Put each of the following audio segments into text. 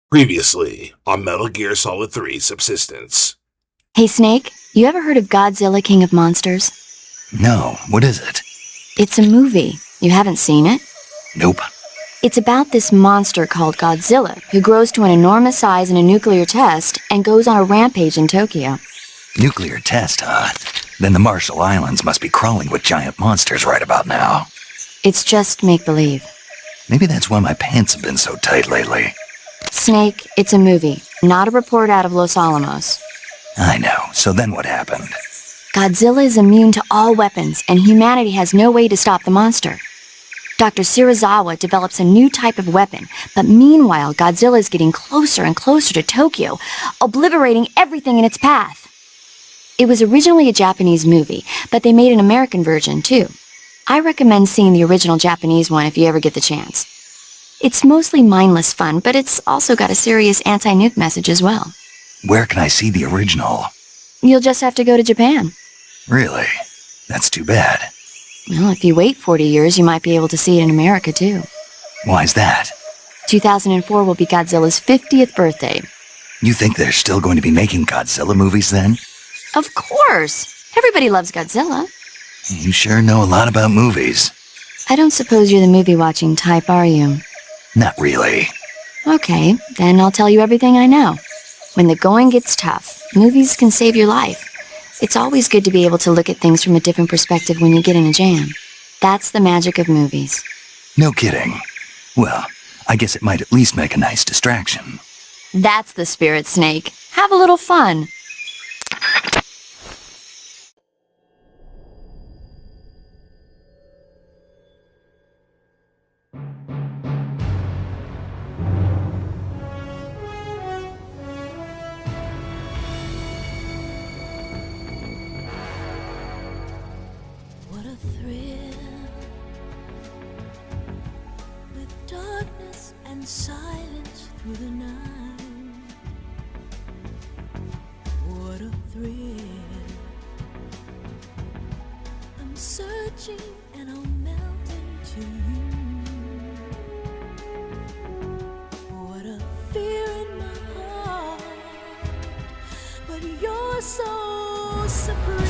Previously on Metal Gear Solid 3 Subsistence. Hey Snake, you ever heard of Godzilla King of Monsters? No, what is it? It's a movie. You haven't seen it? Nope. It's about this monster called Godzilla, who grows to an enormous size in a nuclear test and goes on a rampage in Tokyo. Nuclear test, huh? Then the Marshall Islands must be crawling with giant monsters right about now. It's just make-believe. Maybe that's why my pants have been so tight lately. Snake, it's a movie, not a report out of Los Alamos. I know, so then what happened? Godzilla is immune to all weapons, and humanity has no way to stop the monster. Dr. Shirazawa develops a new type of weapon, but meanwhile, Godzilla is getting closer and closer to Tokyo, obliterating everything in its path. It was originally a Japanese movie, but they made an American version, too. I recommend seeing the original Japanese one if you ever get the chance. It's mostly mindless fun, but it's also got a serious anti-nuke message as well. Where can I see the original? You'll just have to go to Japan. Really? That's too bad. Well, if you wait 40 years, you might be able to see it in America, too. Why's that? 2004 will be Godzilla's 50th birthday. You think they're still going to be making Godzilla movies then? Of course! Everybody loves Godzilla. You sure know a lot about movies. I don't suppose you're the movie-watching type, are you? Not really. Okay, then I'll tell you everything I know. When the going gets tough, movies can save your life. It's always good to be able to look at things from a different perspective when you get in a jam. That's the magic of movies. No kidding. Well, I guess it might at least make a nice distraction. That's the spirit, Snake. Have a little fun. What a thrill, with darkness and silence through the night. What a thrill, I'm searching and I'll melt into you. What a fear in my heart, but you're so supreme.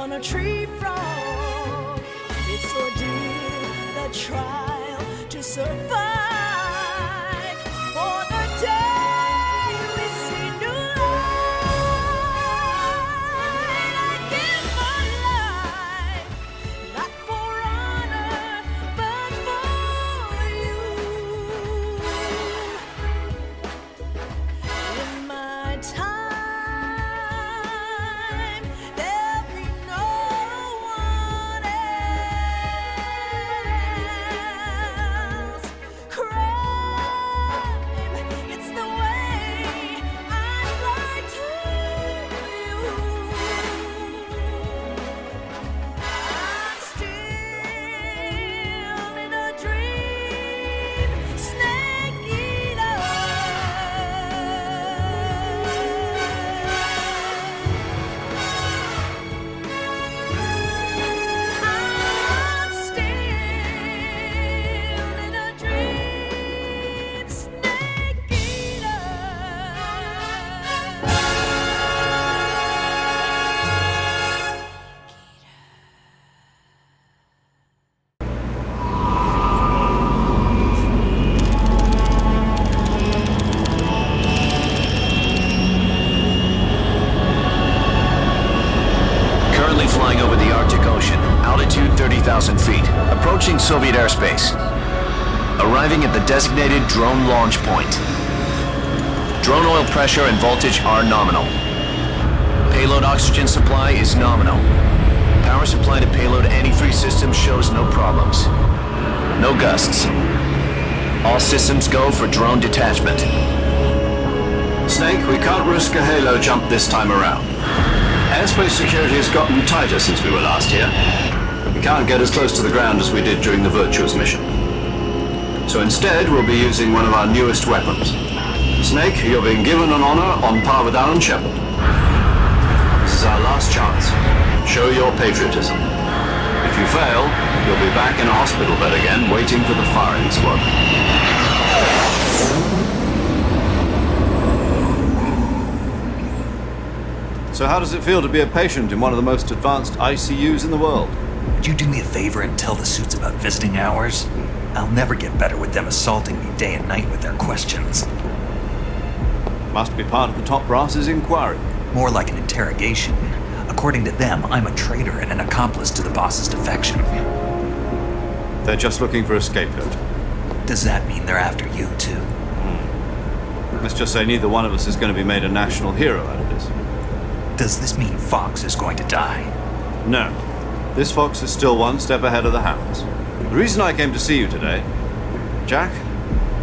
A tree frog, it's ordeal, the trial to survive. For the day we see new light, I give my life, not for honor, but for you. In my time, cry. 3,000 feet, approaching Soviet airspace. Arriving at the designated drone launch point. Drone oil pressure and voltage are nominal. Payload oxygen supply is nominal. Power supply to payload any three systems shows no problems. No gusts. All systems go for drone detachment. Snake, we can't risk a halo jump this time around. Airspace security has gotten tighter since we were last here. We can't get as close to the ground as we did during the Virtuous mission. So instead, we'll be using one of our newest weapons. Snake, you're being given an honor on par with Alan Shepard. This is our last chance. Show your patriotism. If you fail, you'll be back in a hospital bed again, waiting for the firing squad. So how does it feel to be a patient in one of the most advanced ICUs in the world? Would you do me a favor and tell the suits about visiting hours? I'll never get better with them assaulting me day and night with their questions. Must be part of the top brass's inquiry. More like an interrogation. According to them, I'm a traitor and an accomplice to the boss's defection. They're just looking for a scapegoat. Does that mean they're after you, too? Let's just say neither one of us is going to be made a national hero out of this. Does this mean Fox is going to die? No. This fox is still one step ahead of the hounds. The reason I came to see you today, Jack,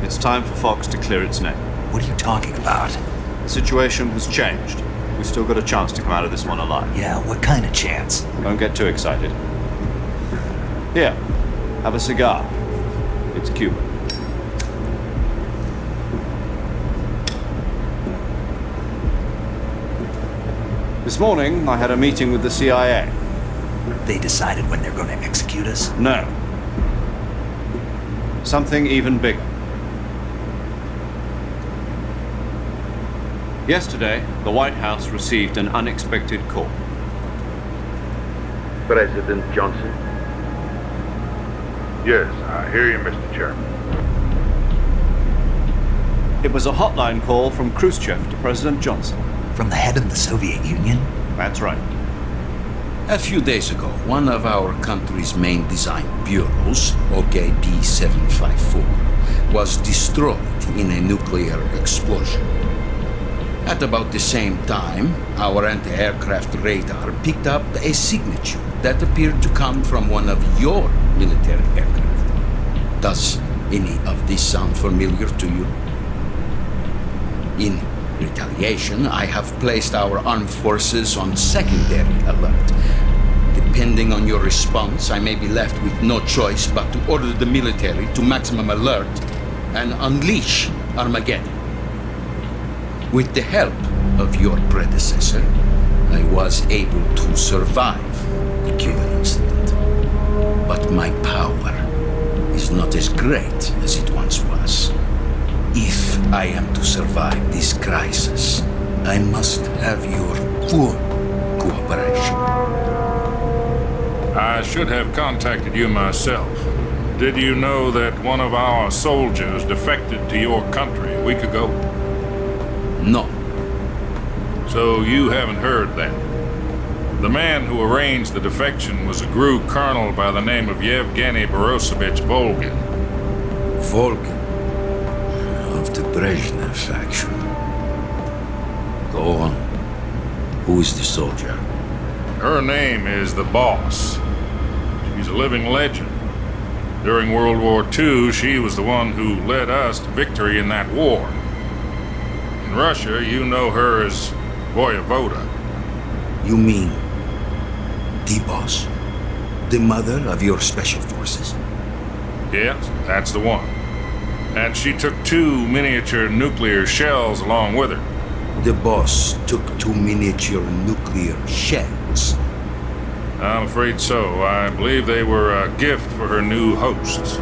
it's time for Fox to clear its name. What are you talking about? The situation has changed. We've still got a chance to come out of this one alive. Yeah, what kind of chance? Don't get too excited. Here, have a cigar. It's Cuban. This morning, I had a meeting with the CIA. They decided when they're going to execute us? No. Something even bigger. Yesterday, the White House received an unexpected call. President Johnson? Yes, I hear you, Mr. Chairman. It was a hotline call from Khrushchev to President Johnson. From the head of the Soviet Union? That's right. A few days ago, one of our country's main design bureaus, OKB 754, was destroyed in a nuclear explosion. At about the same time, our anti-aircraft radar picked up a signature that appeared to come from one of your military aircraft. Does any of this sound familiar to you? In retaliation, I have placed our armed forces on secondary alert. Depending on your response, I may be left with no choice but to order the military to maximum alert and unleash Armageddon. With the help of your predecessor, I was able to survive the Cuban incident. But my power is not as great as it once was. If I am to survive this crisis, I must have your full cooperation. I should have contacted you myself. Did you know that one of our soldiers defected to your country a week ago? No. So you haven't heard that. The man who arranged the defection was a GRU colonel by the name of Yevgeny Borosovich Volgin. Volgin. Of the Brezhnev faction. Go on. Who is the soldier? Her name is the Boss. She's a living legend. During World War II, she was the one who led us to victory in that war. In Russia, you know her as Voyevoda. You mean the Boss? The mother of your special forces? Yes, that's the one. And she took 2 miniature nuclear shells along with her. The Boss took 2 miniature nuclear shells. I'm afraid so. I believe they were a gift for her new hosts.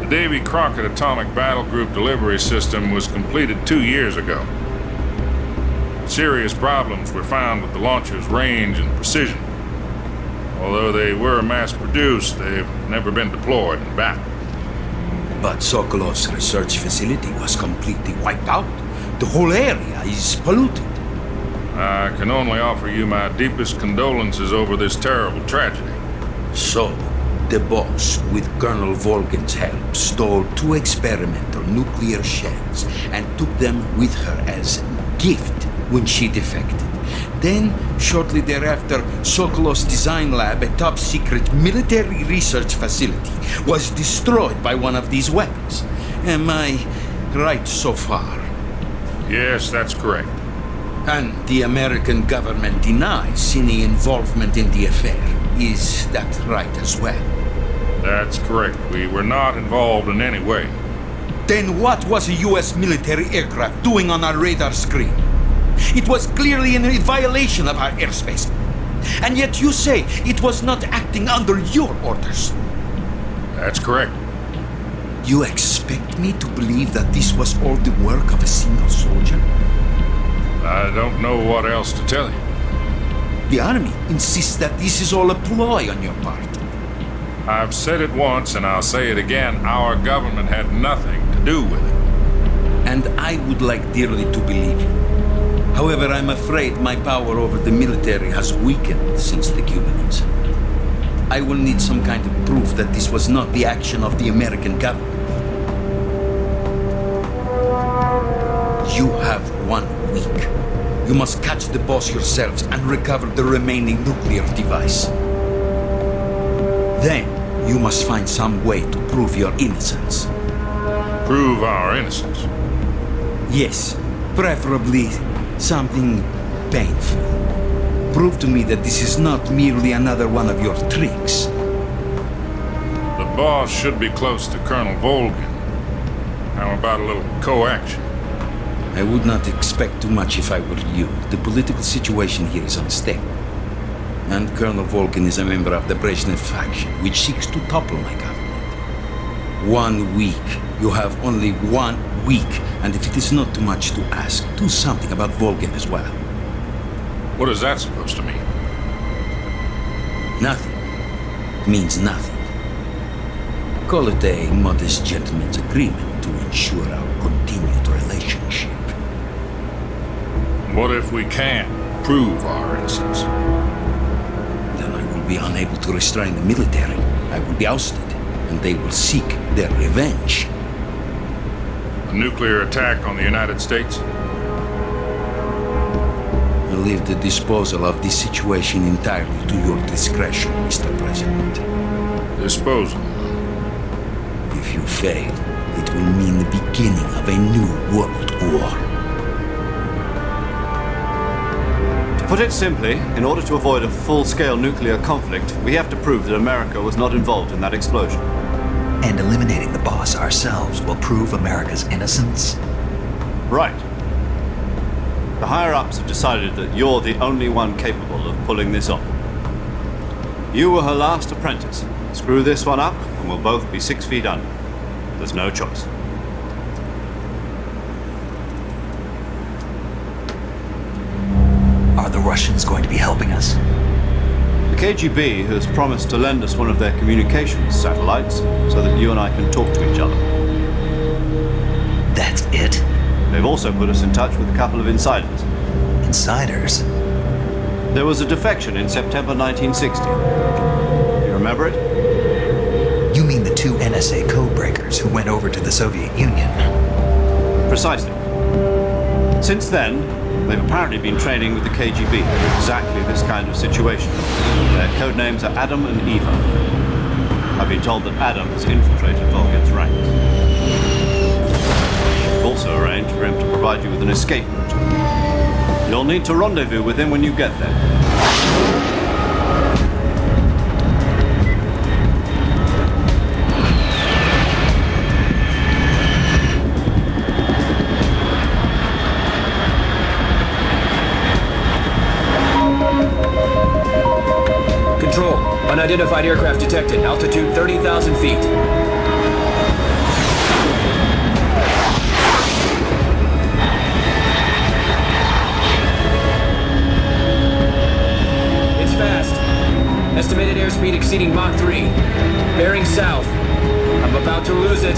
The Davy Crockett Atomic Battle Group delivery system was completed 2 years ago. Serious problems were found with the launcher's range and precision. Although they were mass-produced, they've never been deployed in battle. But Sokolov's research facility was completely wiped out. The whole area is polluted. I can only offer you my deepest condolences over this terrible tragedy. So, the boss, with Colonel Volgin's help, stole 2 experimental nuclear shells and took them with her as gift when she defected. Then, shortly thereafter, Sokolov's design lab, a top-secret military research facility, was destroyed by one of these weapons. Am I right so far? Yes, that's correct. And the American government denies any involvement in the affair. Is that right as well? That's correct. We were not involved in any way. Then what was a U.S. military aircraft doing on our radar screen? It was clearly in violation of our airspace. And yet you say it was not acting under your orders. That's correct. You expect me to believe that this was all the work of a single soldier? I don't know what else to tell you. The Army insists that this is all a ploy on your part. I've said it once and I'll say it again. Our government had nothing to do with it. And I would like dearly to believe you. However, I'm afraid my power over the military has weakened since the Cuban incident. I will need some kind of proof that this was not the action of the American government. You have 1 week. You must catch the boss yourselves and recover the remaining nuclear device. Then, you must find some way to prove your innocence. Prove our innocence? Yes, preferably something painful. Prove to me that this is not merely another one of your tricks. The boss should be close to Colonel Volgin. How about a little co-action? I would not expect too much if I were you. The political situation here is unstable. And Colonel Volgin is a member of the Brezhnev faction, which seeks to topple my government. 1 week. You have only 1 week. And if it is not too much to ask, do something about Volgin as well. What is that supposed to mean? Nothing. It means nothing. Call it a modest gentleman's agreement to ensure our continued relationship. What if we can't prove our innocence? Then I will be unable to restrain the military. I will be ousted, and they will seek their revenge. A nuclear attack on the United States? I leave the disposal of this situation entirely to your discretion, Mr. President. Disposal? If you fail, it will mean the beginning of a new world war. To put it simply, in order to avoid a full-scale nuclear conflict, we have to prove that America was not involved in that explosion. And eliminating the boss ourselves will prove America's innocence? Right. The higher-ups have decided that you're the only one capable of pulling this off. You were her last apprentice. Screw this one up, and we'll both be 6 feet under. There's no choice. Are the Russians going to be helping us? The KGB has promised to lend us one of their communications satellites so that you and I can talk to each other. That's it? They've also put us in touch with a couple of insiders. Insiders? There was a defection in September 1960. You remember it? You mean the 2 NSA codebreakers who went over to the Soviet Union? Precisely. Since then, they've apparently been training with the KGB for exactly this kind of situation. Their code names are Adam and Eva. I've been told that Adam has infiltrated Volgin's ranks. We've also arranged for him to provide you with an escape route. You'll need to rendezvous with him when you get there. Control. Unidentified aircraft detected. Altitude 30,000 feet. It's fast. Estimated airspeed exceeding Mach 3. Bearing south. I'm about to lose it.